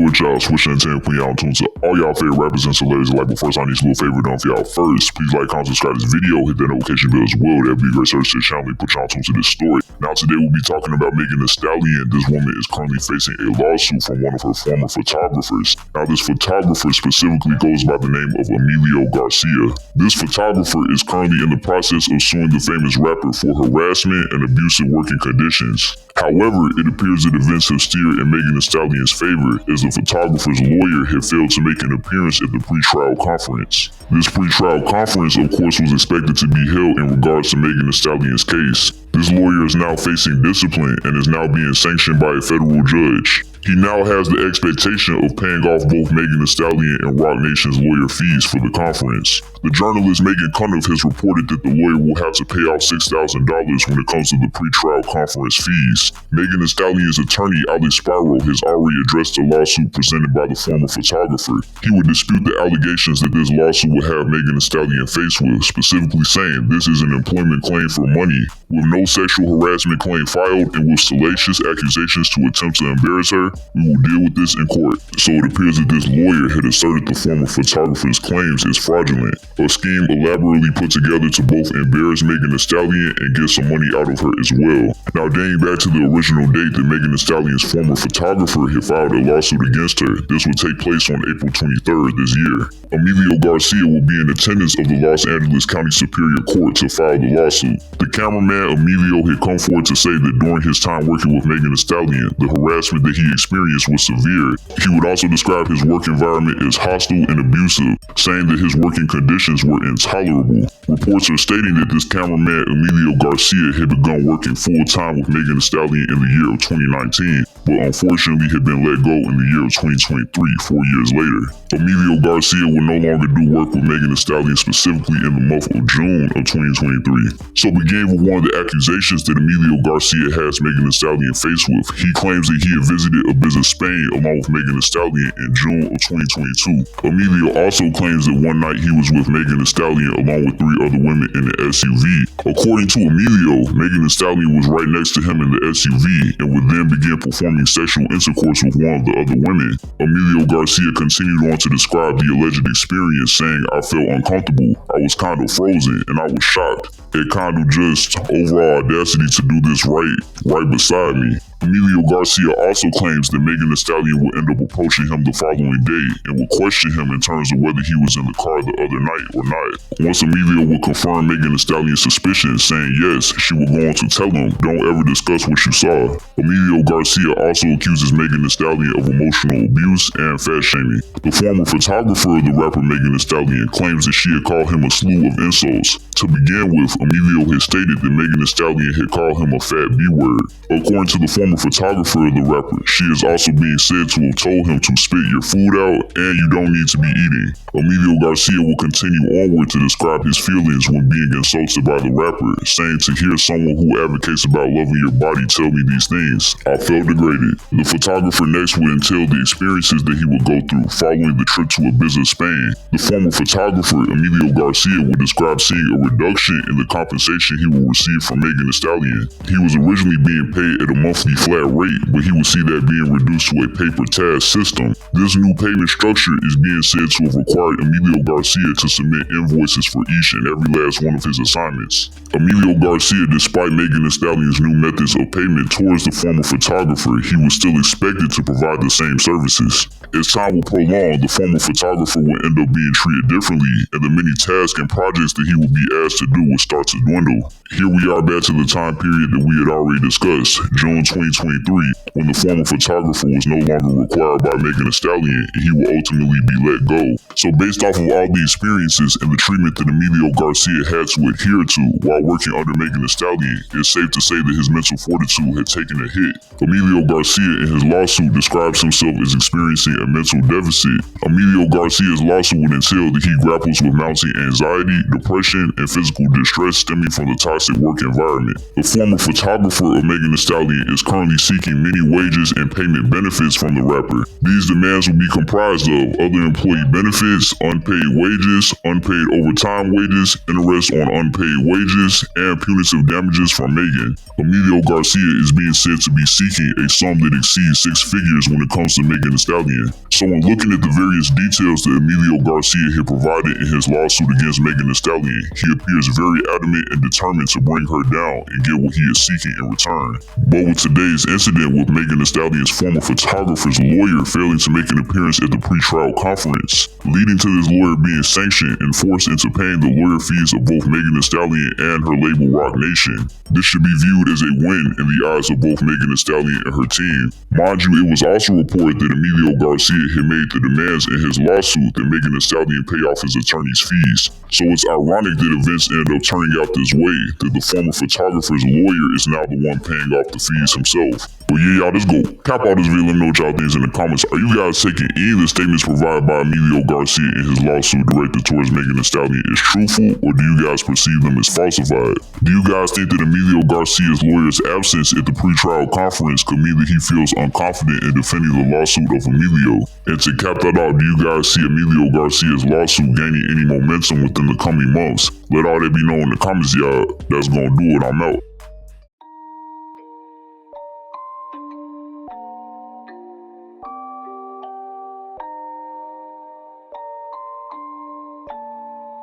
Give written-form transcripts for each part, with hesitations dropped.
with y'all, Swish Entertainment, putting y'all on tune to all y'all favorite rappers and celebrities alike. But first, I need a little favor done for y'all first. Please like, comment, subscribe to this video, hit that notification bell as well. That'd be a great service to the channel. We put y'all on tune to this story. Now today we'll be talking about Megan Thee Stallion. This woman is currently facing a lawsuit from one of her former photographers. Now this photographer specifically goes by the name of Emilio Garcia. This photographer is currently in the process of suing the famous rapper for harassment and abusive working conditions. However, it appears that events have steered in Megan Thee Stallion's favor as the photographer's lawyer had failed to make an appearance at the pretrial conference. This pretrial conference, of course, was expected to be held in regards to Megan Thee Stallion's case. This lawyer is now facing discipline and is now being sanctioned by a federal judge. He now has the expectation of paying off both Megan Thee Stallion and Roc Nation's lawyer fees for the conference. The journalist Megan Thee has reported that the lawyer will have to pay off $6,000 when it comes to the pretrial conference fees. Megan Thee Stallion's attorney, Ali Spiro, has already addressed the lawsuit presented by the former photographer. He would dispute the allegations that this lawsuit would have Megan Thee Stallion faced with, specifically saying this is an employment claim for money, with no sexual harassment claim filed and with salacious accusations to attempt to embarrass her. We will deal with this in court. So it appears that this lawyer had asserted the former photographer's claims as fraudulent, a scheme elaborately put together to both embarrass Megan Thee Stallion and get some money out of her as well. Now dating back to the original date that Megan Thee Stallion's former photographer had filed a lawsuit against her, this would take place on April 23rd this year. Emilio Garcia will be in attendance of the Los Angeles County Superior Court to file the lawsuit. The cameraman Emilio had come forward to say that during his time working with Megan Thee Stallion, the harassment that he experienced was severe. He would also describe his work environment as hostile and abusive, saying that his working conditions were intolerable. Reports are stating that this cameraman Emilio Garcia had begun working full-time with Megan Thee Stallion in the year of 2019, but unfortunately had been let go in the year of 2023, 4 years later. Emilio Garcia would no longer do work with Megan Thee Stallion specifically in the month of June of 2023. So beginning with one of the accusations that Emilio Garcia has Megan Thee Stallion faced with, he claims that he had visited a visit Spain along with Megan Thee Stallion in June of 2022. Emilio also claims that one night he was with Megan Thee Stallion along with 3 other women in the SUV. According to Emilio, Megan Thee Stallion was right next to him in the SUV and would then begin performing sexual intercourse with one of the other women. Emilio Garcia continued on to describe the alleged experience, saying, "I felt uncomfortable, I was kind of frozen, and I was shocked. It kind of just overall audacity to do this right beside me." Emilio Garcia also claims that Megan Thee Stallion would end up approaching him the following day and would question him in terms of whether he was in the car the other night or not. Once Emilio would confirm Megan Thee Stallion's suspicions, saying yes, she would go on to tell him, "Don't ever discuss what you saw." Emilio Garcia also accuses Megan Thee Stallion of emotional abuse and fat shaming. The former photographer of the rapper Megan Thee Stallion claims that she had called him a slew of insults. To begin with, Emilio had stated that Megan Thee Stallion had called him a fat B-word. According to the former photographer of the rapper, she is also being said to have told him to spit your food out and you don't need to be eating. Emilio Garcia will continue onward to describe his feelings when being insulted by the rapper, saying, "To hear someone who advocates about loving your body tell me these things, I felt degraded." The photographer next would entail the experiences that he would go through following the trip to Ibiza, Spain. The former photographer, Emilio Garcia, would describe seeing a reduction in the compensation he will receive from Megan Thee Stallion. He was originally being paid at a monthly flat rate, but he would see that being reduced to a pay-per-task system. This new payment structure is being said to have required Emilio Garcia to submit invoices for each and every last one of his assignments. Emilio Garcia, despite Megan Thee Stallion's new methods of payment towards the former photographer, he was still expected to provide the same services. As time will prolong, the former photographer will end up being treated differently, and the many tasks and projects that he will be asked to do will start to dwindle. Here we are back to the time period that we had already discussed, June 2023, when the former photographer was no longer required by Megan Thee Stallion and he will ultimately be let go. So based off of all the experiences and the treatment that Emilio Garcia had to adhere to while working under Megan Thee Stallion, it's safe to say that his mental fortitude had taken a hit. Emilio Garcia in his lawsuit describes himself as experiencing a mental deficit. Emilio Garcia's lawsuit would entail that he grapples with mounting anxiety, depression, and physical distress stemming from the toxic work environment. The former photographer of Megan Thee Stallion is currently seeking many wages and payment benefits from the rapper. These demands will be comprised of other employee benefits, unpaid wages, unpaid overtime wages, interest on unpaid wages, and punitive damages from Megan. Emilio Garcia is being said to be seeking a sum that exceeds 6 figures when it comes to Megan Thee Stallion. So when looking at the various details that Emilio Garcia had provided in his lawsuit against Megan Thee Stallion, he appears very adamant and determined to bring her down and get what he is seeking in return. But with today's incident with Megan Thee Stallion's former photographer's lawyer failing to make an appearance at the pretrial conference, leading to this lawyer being sanctioned and forced into paying the lawyer fees of both Megan Thee Stallion and her label Roc Nation, this should be viewed as a win in the eyes of both Megan Thee Stallion and her team. Mind you, it was also reported that Emilio Garcia had made the demands in his lawsuit that Megan Thee Stallion pay off his attorney's fees. So it's ironic that events ended up turning out this way, that the former photographer's lawyer is now the one paying off the fees himself. But yeah, y'all, let's go. Cap out this video, let me know what y'all think in the comments. Are you guys taking any of the statements provided by Emilio Garcia in his lawsuit directed towards Megan Thee Stallion as truthful, or do you guys perceive them as falsified? Do you guys think that Emilio Garcia's lawyer's absence at the pretrial conference could mean that he feels unconfident in defending the lawsuit of Emilio? And to cap that out, do you guys see Emilio Garcia's lawsuit gaining any momentum within the coming months? Let all that be known in the comments, y'all. That's gonna do it. I'm out.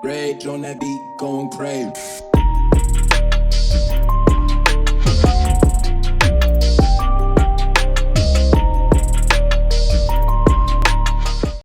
Rage on that beat, going crazy.